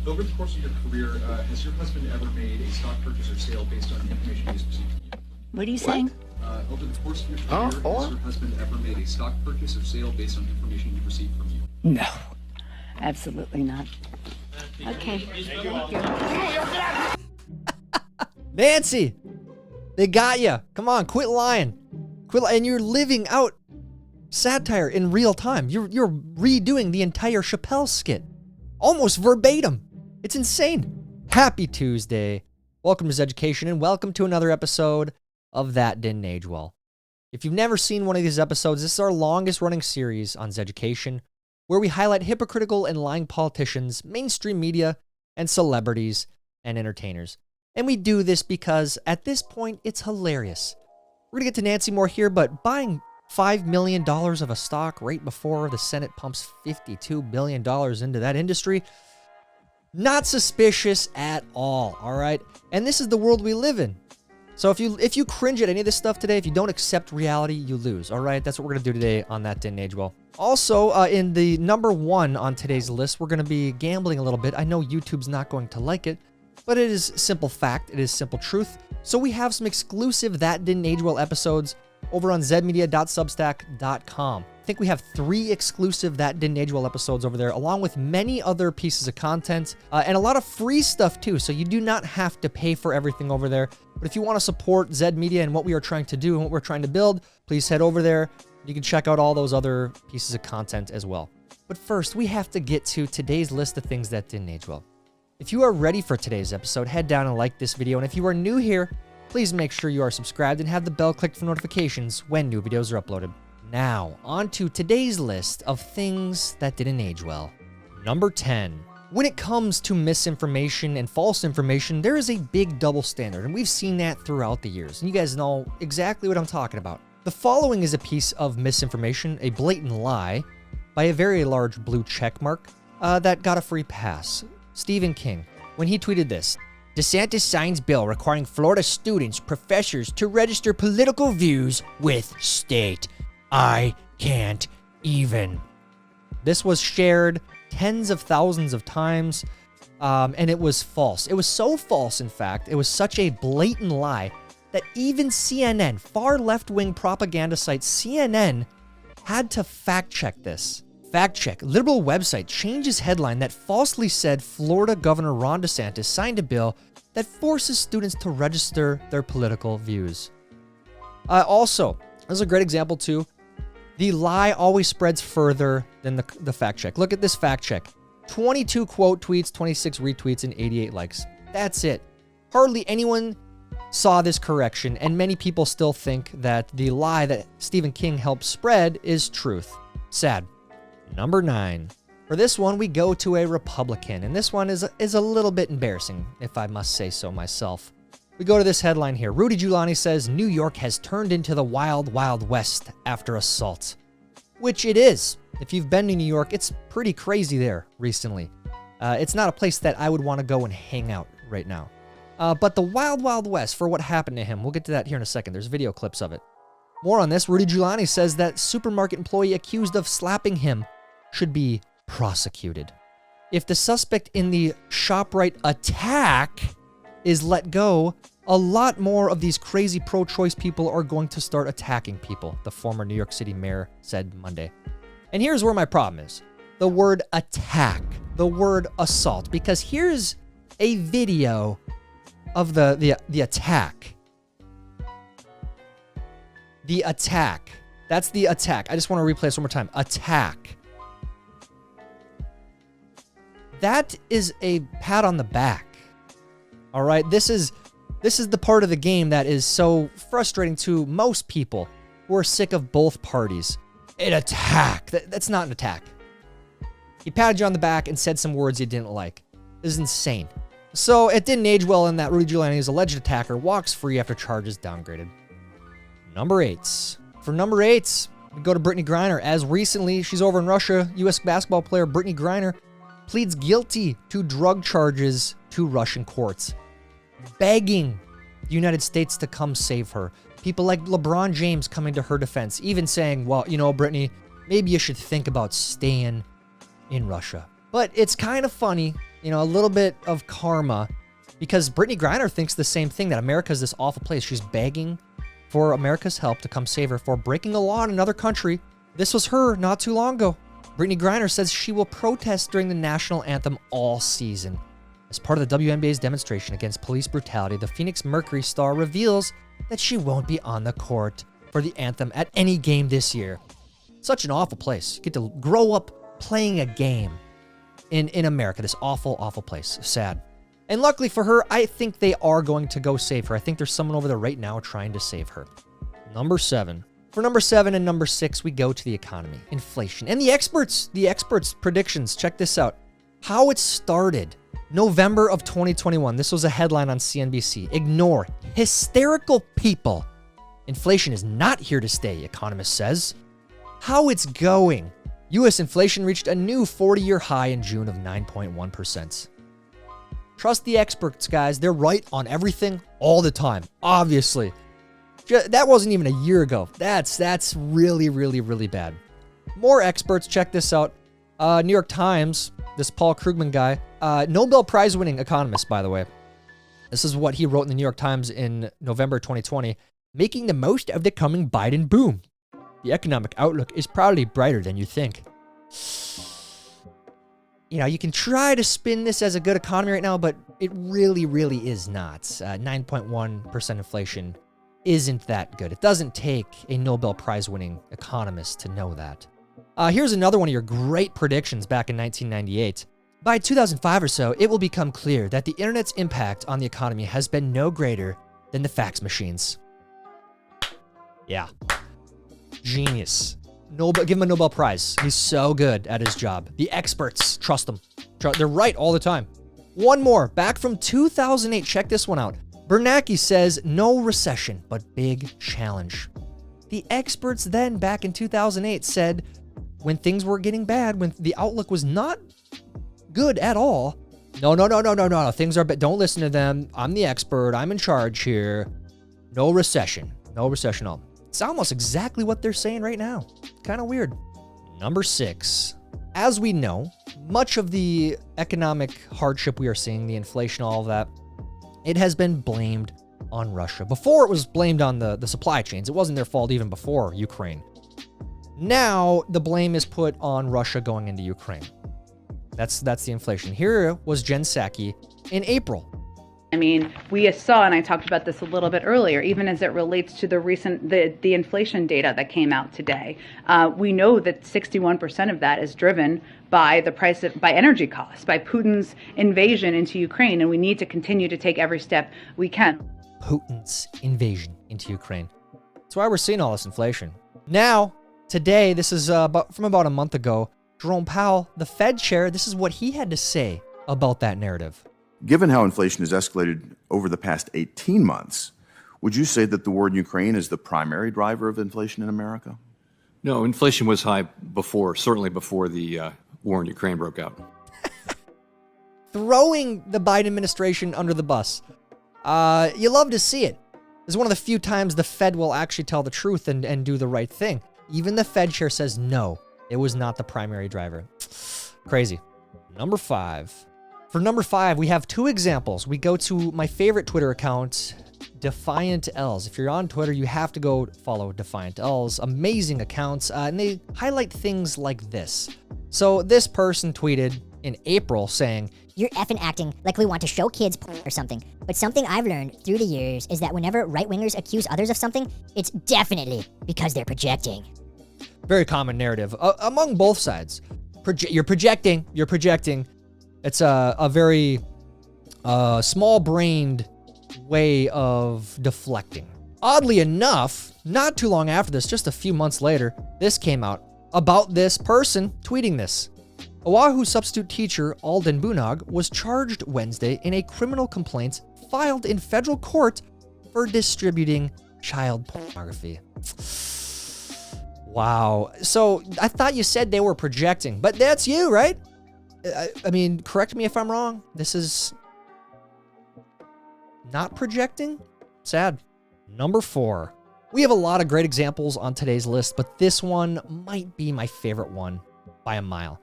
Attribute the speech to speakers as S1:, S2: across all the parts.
S1: Over the course of your career, has your husband ever made a stock purchase or sale based on information he's received from you?
S2: What are you saying?
S1: Over the course of your career, has your husband ever made a stock purchase or sale based on information he received from you?
S2: No, absolutely not. Okay, thank you.
S3: Nancy, they got you. Come on, quit lying. And you're living out satire in real time. You're redoing the entire Chappelle skit, almost verbatim. It's insane. Happy Tuesday. Welcome to Zeducation, and welcome to another episode of That Didn't Age Well. If you've never seen one of these episodes, this is our longest running series on Zeducation, where we highlight hypocritical and lying politicians, mainstream media, and celebrities and entertainers. And we do this because at this point, it's hilarious. We're going to get to Nancy more here, but buying $5 million of a stock right before the Senate pumps $52 billion into that industry, not suspicious at all right? And this is the world we live in. So if you cringe at any of this stuff today, if you don't accept reality, you lose, all right? That's what we're going to do today on That Didn't Age Well. Also, in the number one on today's list, we're going to be gambling a little bit. I know YouTube's not going to like it, but it is simple fact. It is simple truth. So we have some exclusive That Didn't Age Well episodes over on zmedia.substack.com. I think we have 3 exclusive That Didn't Age Well episodes over there, along with many other pieces of content, and a lot of free stuff too, so you do not have to pay for everything over there. But if you want to support Zed Media and what we are trying to do and what we're trying to build, please head over there. You can check out all those other pieces of content as well. But first, we have to get to today's list of things that didn't age well. If you are ready for today's episode, head down and like this video, and if you are new here, please make sure you are subscribed and have the bell clicked for notifications when new videos are uploaded. Now, on to today's list of things that didn't age well. Number 10. When it comes to misinformation and false information, there is a big double standard, and we've seen that throughout the years, and you guys know exactly what I'm talking about. The following is a piece of misinformation, a blatant lie, by a very large blue check mark that got a free pass. Stephen King, when he tweeted this: DeSantis signs bill requiring Florida students, professors to register political views with state. I can't even. This was shared tens of thousands of times, and it was false. It was so false, in fact, it was such a blatant lie that even CNN, far left-wing propaganda site CNN, had to fact-check this. Fact check. Liberal website changes headline that falsely said Florida Governor Ron DeSantis signed a bill that forces students to register their political views. Also, this is a great example too. The lie always spreads further than the fact check. Look at this fact check. 22 quote tweets, 26 retweets, and 88 likes. That's it. Hardly anyone saw this correction, and many people still think that the lie that Stephen King helped spread is truth. Sad. Number 9. For this one, we go to a Republican, and this one is a little bit embarrassing, if I must say so myself. We go to this headline here. Rudy Giuliani says New York has turned into the wild, wild west after assault. Which it is. If you've been to New York, it's pretty crazy there recently. It's not a place that I would want to go and hang out right now. But the wild, wild west for what happened to him, we'll get to that here in a second. There's video clips of it. More on this. Rudy Giuliani says that supermarket employee accused of slapping him should be prosecuted. If the suspect in the ShopRite attack is let go, a lot more of these crazy pro-choice people are going to start attacking people, the former New York City mayor said Monday. And here's where my problem is. The word attack, the word assault, because here's a video of the attack. The attack. That's the attack. I just want to replay this one more time. Attack. That is a pat on the back. All right, this is the part of the game that is so frustrating to most people who are sick of both parties. An attack. That's not an attack. He patted you on the back and said some words you didn't like. This is insane. So it didn't age well in that Rudy Giuliani's alleged attacker walks free after charges downgraded. Number 8. For number 8, we go to Brittany Griner. As recently, she's over in Russia. U.S. basketball player Brittany Griner pleads guilty to drug charges to Russian courts, begging the United States to come save her. People like LeBron James coming to her defense, even saying, well, you know, Brittany, maybe you should think about staying in Russia. But it's kind of funny you know, a little bit of karma, because Brittany Griner thinks the same thing, that America is this awful place. She's begging for America's help to come save her for breaking a law in another country. This was her not too long ago. Brittany Griner says she will protest during the national anthem all season. As part of the WNBA's demonstration against police brutality, the Phoenix Mercury star reveals that she won't be on the court for the anthem at any game this year. Such an awful place. You get to grow up playing a game in America, this awful, awful place. Sad. And luckily for her, I think they are going to go save her. I think there's someone over there right now trying to save her. Number 7. For number 7 and number 6, we go to the economy, inflation, and the experts' predictions. Check this out. How it started. November of 2021. This was a headline on CNBC. Ignore hysterical people. Inflation is not here to stay, economist says. How it's going. U.S. inflation reached a new 40-year high in June of 9.1%. Trust the experts, guys. They're right on everything all the time, obviously. That wasn't even a year ago. That's really, really, really bad. More experts. Check this out. New York Times, this Paul Krugman guy, Nobel Prize winning economist, by the way. This is what he wrote in the New York Times in November 2020. Making the most of the coming Biden boom. The economic outlook is probably brighter than you think. You know, you can try to spin this as a good economy right now, but it really, really is not. 9.1% inflation isn't that good. It doesn't take a Nobel Prize winning economist to know that. Here's another one of your great predictions back in 1998. By 2005 or so, it will become clear that the internet's impact on the economy has been no greater than the fax machines. Yeah. Genius. Give him a Nobel Prize. He's so good at his job. The experts, trust them. They're right all the time. One more, back from 2008. Check this one out. Bernanke says no recession, but big challenge. The experts then, back in 2008, said when things were getting bad, when the outlook was not good at all, no, things are bad. Don't listen to them. I'm the expert. I'm in charge here. No recession. No recession at all. It's almost exactly what they're saying right now. Kind of weird. Number 6. As we know, much of the economic hardship we are seeing, the inflation, all of that, it has been blamed on Russia. Before, it was blamed on the supply chains. It wasn't their fault even before Ukraine. Now, the blame is put on Russia going into Ukraine. That's the inflation. Here was Jen Psaki in April.
S4: I mean, we saw, and I talked about this a little bit earlier, even as it relates to the recent, the inflation data that came out today. We know that 61% of that is driven by by energy costs, by Putin's invasion into Ukraine, and we need to continue to take every step we can.
S3: Putin's invasion into Ukraine. That's why we're seeing all this inflation. Now, today, this is from about a month ago, Jerome Powell, the Fed chair, this is what he had to say about that narrative.
S5: Given how inflation has escalated over the past 18 months, would you say that the war in Ukraine is the primary driver of inflation in America?
S6: No, inflation was high before, certainly before the war in Ukraine broke out.
S3: Throwing the Biden administration under the bus. You love to see it. This is one of the few times the Fed will actually tell the truth and do the right thing. Even the Fed chair says no, it was not the primary driver. Crazy. Number 5. For number 5, we have 2 examples. We go to my favorite Twitter account, Defiant Els. If you're on Twitter, you have to go follow Defiant Els. Amazing accounts, and they highlight things like this. So this person tweeted in April saying,
S7: "You're effing acting like we want to show kids or something. But something I've learned through the years is that whenever right-wingers accuse others of something, it's definitely because they're projecting."
S3: Very common narrative among both sides. You're projecting. It's a very small-brained way of deflecting. Oddly enough, not too long after this, just a few months later, this came out about this person tweeting this. Oahu substitute teacher Alden Bunog was charged Wednesday in a criminal complaint filed in federal court for distributing child pornography. Wow. So I thought you said they were projecting, but that's you, right? I mean, correct me if I'm wrong. This is not projecting? Sad. Number 4. We have a lot of great examples on today's list, but this one might be my favorite one by a mile.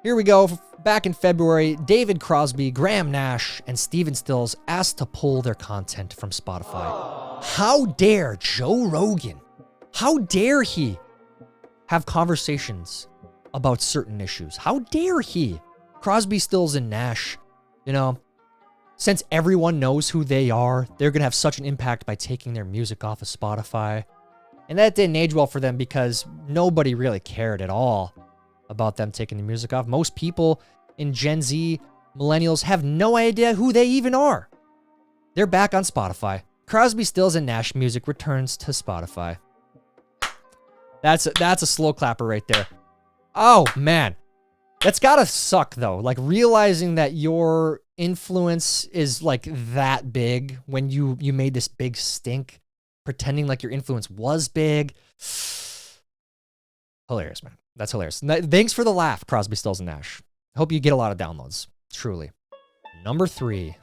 S3: Here we go. Back in February, David Crosby, Graham Nash, and Steven Stills asked to pull their content from Spotify. How dare Joe Rogan? How dare he have conversations about certain issues? How dare he? Crosby, Stills, and Nash, you know, since everyone knows who they are, they're going to have such an impact by taking their music off of Spotify. And that didn't age well for them because nobody really cared at all about them taking the music off. Most people in Gen Z, millennials, have no idea who they even are. They're back on Spotify. Crosby, Stills, and Nash music returns to Spotify. That's a slow clapper right there. Oh, man. That's gotta suck, though. Like, realizing that your influence is, like, that big when you made this big stink, pretending like your influence was big. Hilarious, man. That's hilarious. Thanks for the laugh, Crosby, Stills, and Nash. Hope you get a lot of downloads. Truly. Number 3.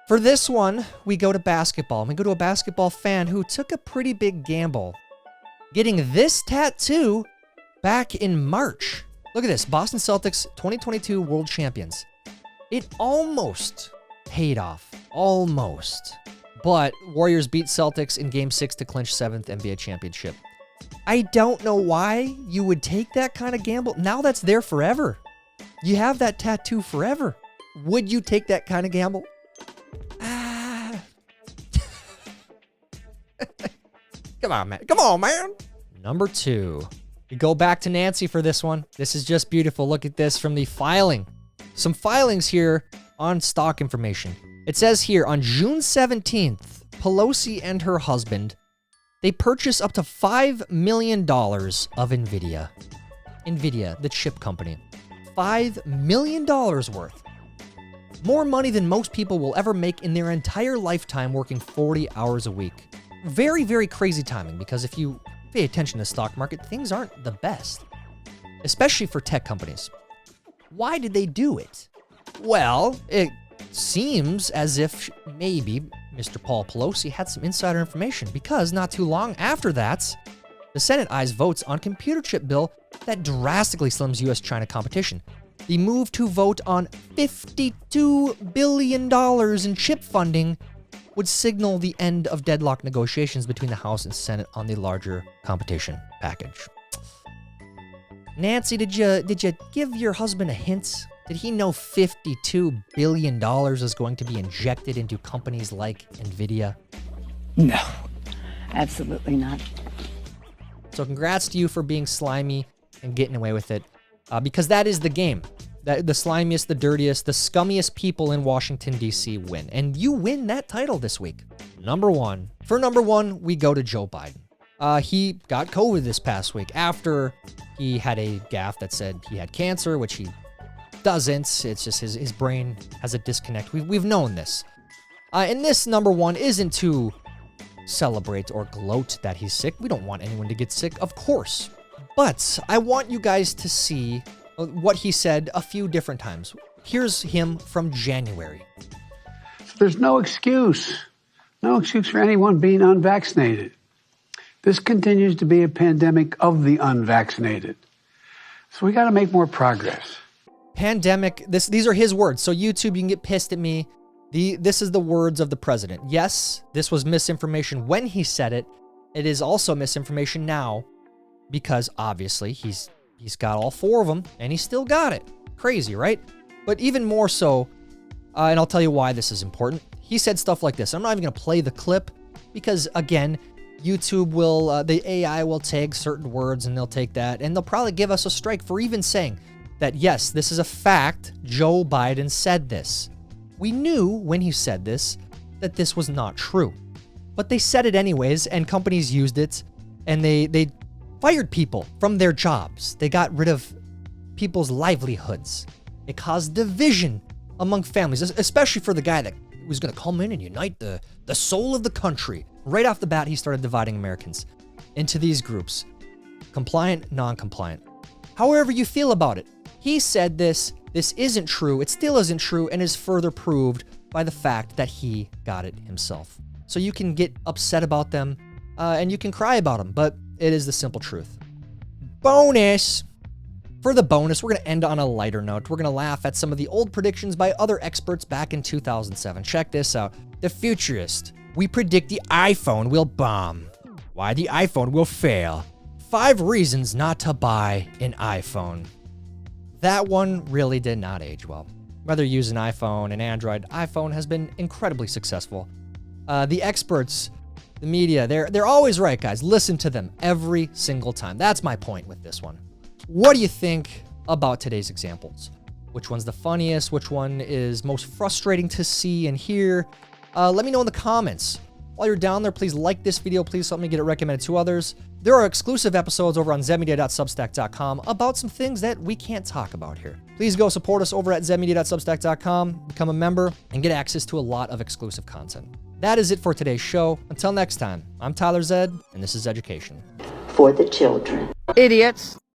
S3: For this one, we go to basketball. We go to a basketball fan who took a pretty big gamble getting this tattoo back in March. Look at this. Boston Celtics 2022 World Champions. It almost paid off. Almost. But Warriors beat Celtics in Game 6 to clinch 7th NBA championship. I don't know why you would take that kind of gamble. Now that's there forever. You have that tattoo forever. Would you take that kind of gamble? Come on, man. Come on, man. Number 2. We go back to Nancy for this one. This is just beautiful. Look at this from the filing. Some filings here on stock information. It says here on June 17th, Pelosi and her husband, they purchased up to $5 million of NVIDIA. NVIDIA, the chip company. $5 million worth. More money than most people will ever make in their entire lifetime working 40 hours a week. Very, very crazy timing because if you pay attention to the stock market, things aren't the best, especially for tech companies. Why did they do it? Well, it seems as if maybe Mr. Paul Pelosi had some insider information because not too long after that, the Senate ayes votes on computer chip bill that drastically slims U.S.-China competition. The move to vote on $52 billion in chip funding would signal the end of deadlock negotiations between the House and Senate on the larger competition package. Nancy, did you give your husband a hint? Did he know $52 billion is going to be injected into companies like NVIDIA?
S2: No, absolutely not.
S3: So congrats to you for being slimy and getting away with it, because that is the game. The slimiest, the dirtiest, the scummiest people in Washington, D.C. win. And you win that title this week. Number 1. For number 1, we go to Joe Biden. He got COVID this past week after he had a gaffe that said he had cancer, which he doesn't. It's just his brain has a disconnect. We've known this. And this number 1 isn't to celebrate or gloat that he's sick. We don't want anyone to get sick, of course. But I want you guys to see what he said a few different times. Here's him from January.
S8: There's no excuse. No excuse for anyone being unvaccinated. This continues to be a pandemic of the unvaccinated. So we got to make more progress.
S3: Pandemic, these are his words. So YouTube, you can get pissed at me. This is the words of the president. Yes, this was misinformation when he said it. It is also misinformation now because obviously he's got all 4 of them and he still got it. Crazy, right? But even more so, and I'll tell you why this is important. He said stuff like this. I'm not even going to play the clip because, again, YouTube will, the AI will take certain words and they'll take that and they'll probably give us a strike for even saying that, yes, this is a fact. Joe Biden said this. We knew when he said this that this was not true. But they said it anyways, and companies used it, and they fired people from their jobs. They got rid of people's livelihoods. It caused division among families, especially for the guy that was going to come in and unite the soul of the country. Right off the bat, he started dividing Americans into these groups. Compliant, non-compliant. However you feel about it, he said this isn't true, it still isn't true, and is further proved by the fact that he got it himself. So you can get upset about them, and you can cry about them, but it is the simple truth. Bonus! For the bonus, we're going to end on a lighter note. We're going to laugh at some of the old predictions by other experts back in 2007. Check this out. The futurist. We predict the iPhone will bomb. Why the iPhone will fail. 5 reasons not to buy an iPhone. That one really did not age well. Whether you use an iPhone, an Android, iPhone has been incredibly successful. The experts, the media, they're always right, guys. Listen to them every single time. That's my point with this one. What do you think about today's examples? Which one's the funniest? Which one is most frustrating to see and hear? Let me know in the comments. While you're down there, please like this video. Please help me get it recommended to others. There are exclusive episodes over on zedmedia.substack.com about some things that we can't talk about here. Please go support us over at zedmedia.substack.com, become a member, and get access to a lot of exclusive content. That is it for today's show. Until next time, I'm Tyler Zed, and this is Zeducation.
S9: For the children.
S2: Idiots.